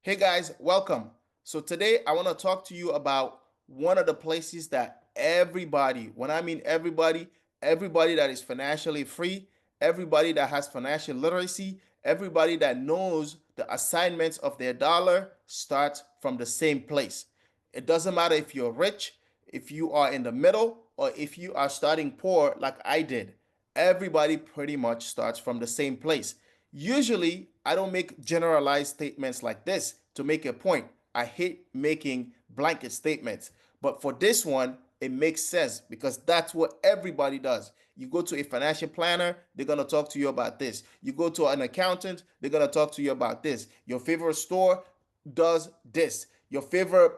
Hey guys, welcome. So today I want to talk to you about one of the places that everybody, when I mean everybody, everybody that is financially free, everybody that has financial literacy, everybody that knows the assignments of their dollar starts from the same place. It doesn't matter if you're rich, if you are in the middle, or if you are starting poor like I did. Everybody pretty much starts from the same place. Usually, I don't make generalized statements like this to make a point. I hate making blanket statements. But for this one, it makes sense because that's what everybody does. You go to a financial planner, they're going to talk to you about this. You go to an accountant, they're going to talk to you about this. Your favorite store does this. Your favorite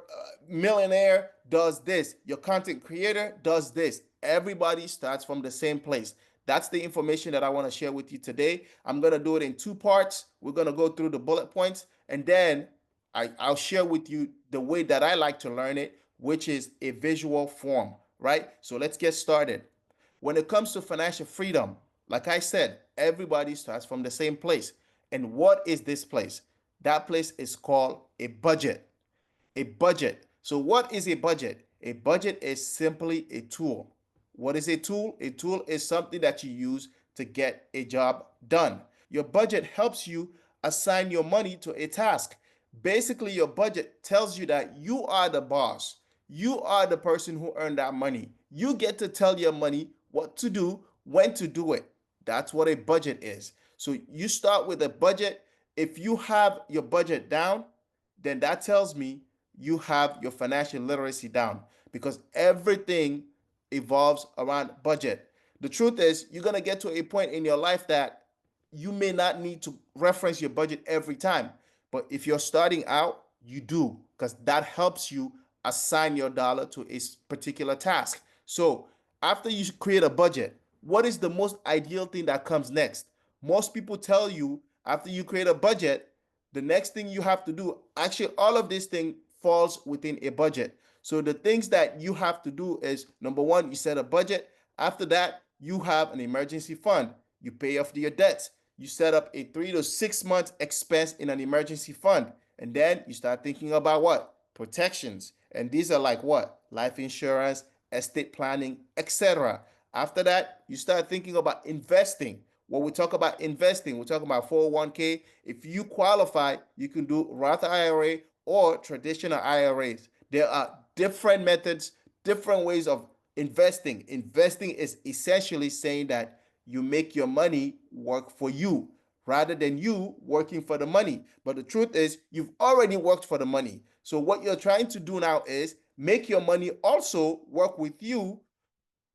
millionaire does this. Your content creator does this. Everybody starts from the same place. That's the information that I want to share with you today. I'm going to do it in two parts. We're going to go through the bullet points, and then I'll share with you the way that I like to learn it, which is a visual form, right? So let's get started. When it comes to financial freedom, like I said, everybody starts from the same place. And what is this place? That place is called a budget. A budget. So, what is a budget? A budget is simply a tool. What is a tool? A tool is something that you use to get a job done. Your budget helps you assign your money to a task. Basically, your budget tells you that you are the boss. You are the person who earned that money. You get to tell your money what to do, when to do it. That's what a budget is. So you start with a budget. If you have your budget down, then that tells me you have your financial literacy down because everything evolves around budget. The truth is, you're going to get to a point in your life that you may not need to reference your budget every time. But if you're starting out, you do because that helps you assign your dollar to a particular task. So, after you create a budget, what is the most ideal thing that comes next? Most people tell you after you create a budget, the next thing you have to do, actually, all of this thing falls within a budget. So the things that you have to do is number one, you set a budget. After that, you have an emergency fund. You pay off your debts. You set up a 3 to 6 month expense in an emergency fund. And then you start thinking about what? Protections. And these are like what? Life insurance, estate planning, etc. After that, you start thinking about investing. When we talk about investing, we're talking about 401k. If you qualify, you can do Roth IRA or traditional IRAs. There are different methods, different ways of investing. Investing is essentially saying that you make your money work for you rather than you working for the money. But the truth is, you've already worked for the money. So what you're trying to do now is make your money also work with you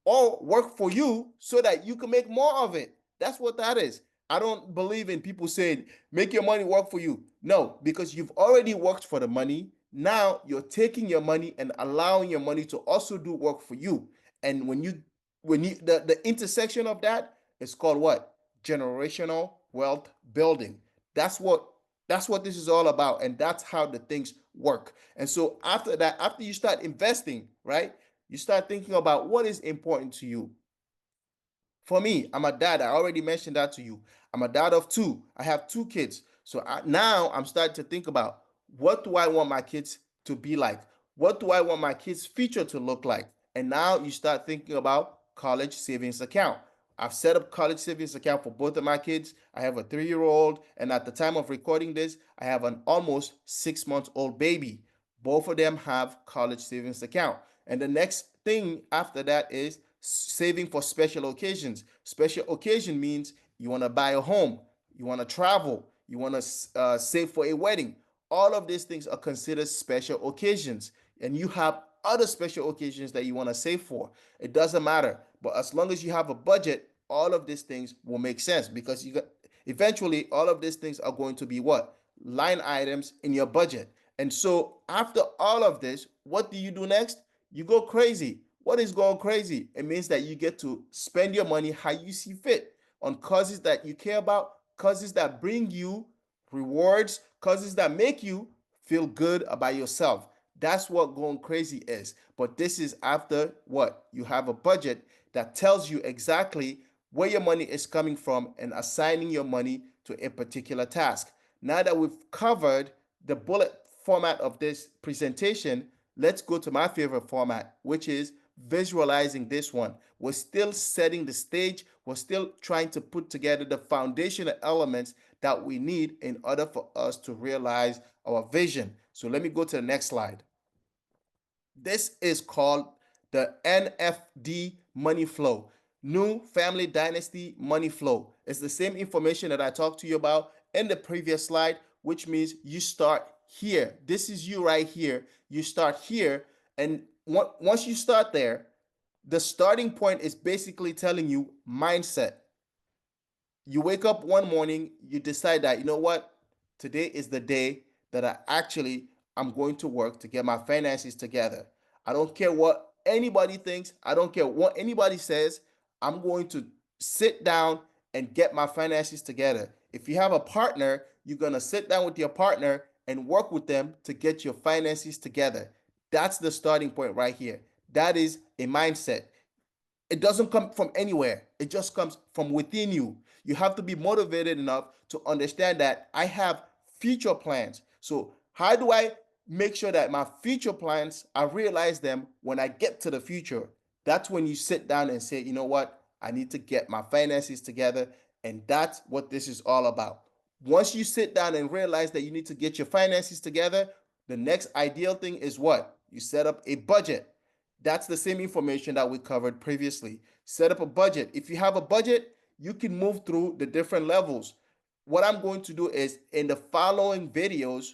or work for you so that you can make more of it. That's what that is. I don't believe in people saying, make your money work for you. No, because you've already worked for the money. Now you're taking your money and allowing your money to also do work for you. And when you the intersection of that is called what? Generational wealth building. That's what that's what this is all about. And that's how the things work. And so after that, after you start investing, right? You start thinking about what is important to you. For me, I'm a dad. I already mentioned that to you. I'm a dad of two. I have two kids. So now I'm starting to think about what do I want my kids to be like? What do I want my kids' future to look like? And now you start thinking about college savings account. I've set up college savings account for both of my kids. I have a 3 year old, and at the time of recording this, I have an almost 6 month old baby. Both of them have college savings account. And the next thing after that is saving for special occasions. Special occasion means you want to buy a home, you want to travel, you want to save for a wedding. All of these things are considered special occasions, and you have other special occasions that you want to save for. It doesn't matter, but as long as you have a budget, all of these things will make sense because you got eventually all of these things are going to be what? Line items in your budget. And so after all of this, what do you do next? You go crazy. What is going crazy? It means that you get to spend your money how you see fit on causes that you care about, causes that bring you rewards, causes that make you feel good about yourself. That's what going crazy is. But this is after what? You have a budget that tells you exactly where your money is coming from and assigning your money to a particular task. Now that we've covered the bullet format of this presentation, let's go to my favorite format, which is visualizing this one. We're still setting the stage. We're still trying to put together the foundational elements that we need in order for us to realize our vision. So let me go to the next slide. This is called the NFD money flow, New Family Dynasty money flow. It's the same information that I talked to you about in the previous slide, which means you start here. This is you right here. You start here, and once you start there, the starting point is basically telling you mindset. You wake up one morning, you decide that, you know what, today is the day that I'm going to work to get my finances together. I don't care what anybody thinks. I don't care what anybody says. I'm going to sit down and get my finances together. If you have a partner, you're going to sit down with your partner and work with them to get your finances together. That's the starting point right here. That is a mindset. It doesn't come from anywhere. It just comes from within you. You have to be motivated enough to understand that I have future plans. So how do I make sure that my future plans, I realize them when I get to the future? That's when you sit down and say, you know what? I need to get my finances together. And that's what this is all about. Once you sit down and realize that you need to get your finances together, the next ideal thing is what? You set up a budget. That's the same information that we covered previously. Set up a budget. If you have a budget, you can move through the different levels. What I'm going to do is in the following videos,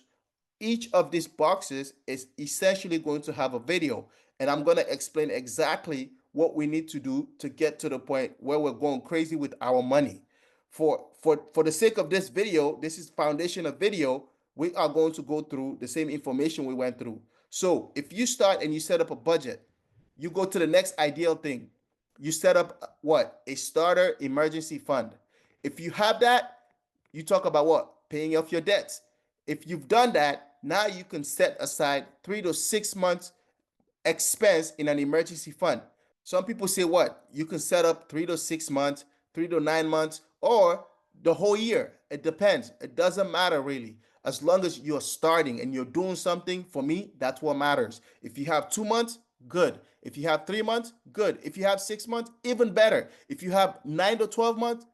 each of these boxes is essentially going to have a video, and I'm going to explain exactly what we need to do to get to the point where we're going crazy with our money. For the sake of this video, this is foundation of video, we are going to go through the same information we went through. So if you start and you set up a budget, you go to the next ideal thing. You set up what? A starter emergency fund. If you have that, you talk about what? Paying off your debts. If you've done that, now you can set aside 3 to 6 months expense in an emergency fund. Some people say what? You can set up 3 to 6 months, 3 to 9 months, or the whole year. It depends. It doesn't matter really. As long as you're starting and you're doing something, for me, that's what matters. If you have 2 months, good. If you have 3 months, good. If you have 6 months, even better. If you have 9 to 12 months,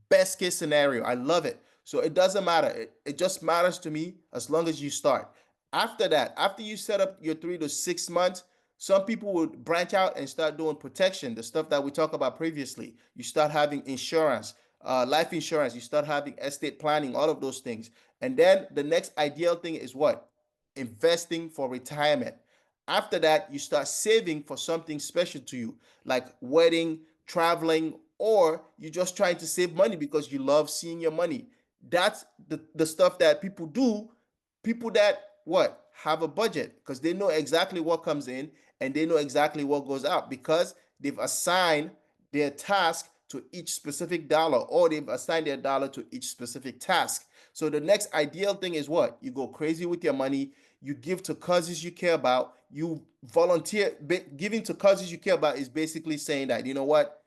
best case scenario. I love it. So it doesn't matter. It just matters to me as long as you start. After that, after you set up your 3 to 6 months, some people would branch out and start doing protection, the stuff that we talked about previously. You start having insurance, life insurance, you start having estate planning, all of those things. And then the next ideal thing is what? Investing for retirement. After that, you start saving for something special to you, like wedding, traveling, or you're just trying to save money because you love seeing your money. That's the stuff that people do. People that what? Have a budget because they know exactly what comes in and they know exactly what goes out because they've assigned their task to each specific dollar or they've assigned their dollar to each specific task. So the next ideal thing is what? You go crazy with your money. You give to causes you care about. You volunteer. Giving to causes you care about is basically saying that, you know what?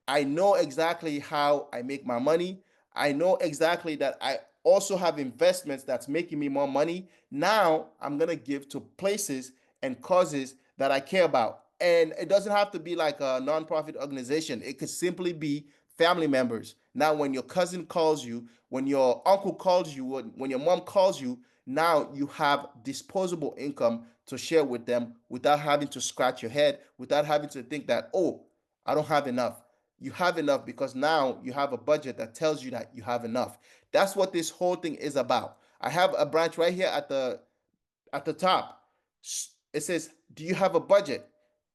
I know exactly how I make my money. I know exactly that I also have investments that's making me more money. Now I'm going to give to places and causes that I care about. And it doesn't have to be like a nonprofit organization, it could simply be family members. Now, when your cousin calls you, when your uncle calls you, when your mom calls you, now you have disposable income to share with them without having to scratch your head, without having to think that, oh, I don't have enough. You have enough because now you have a budget that tells you that you have enough. That's what this whole thing is about. I have a branch right here at the top. It says, "Do you have a budget?"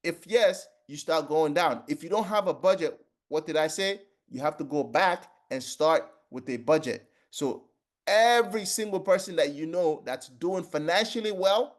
If yes, you start going down. If you don't have a budget, what did I say? You have to go back and start with a budget. So every single person that you know that's doing financially well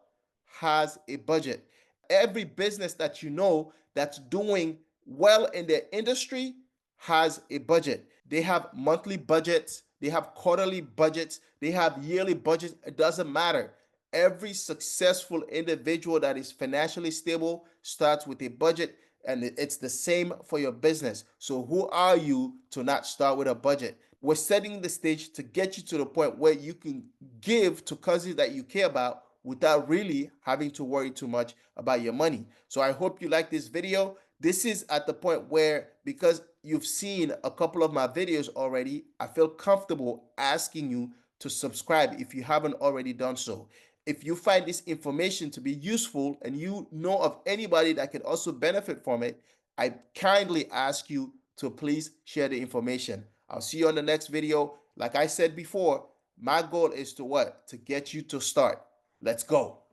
has a budget. Every business that you know that's doing well in their industry has a budget. They have monthly budgets, they have quarterly budgets, they have yearly budgets. It doesn't matter. Every successful individual that is financially stable starts with a budget, and it's the same for your business. So, who are you to not start with a budget? we're setting the stage to get you to the point where you can give to cousins that you care about without really having to worry too much about your money. So I hope you like this video. This is at the point where, because you've seen a couple of my videos already, I feel comfortable asking you to subscribe if you haven't already done so. If you find this information to be useful and you know of anybody that can also benefit from it, I kindly ask you to please share the information. I'll see you on the next video. Like I said before, my goal is to what? To get you to start. Let's go.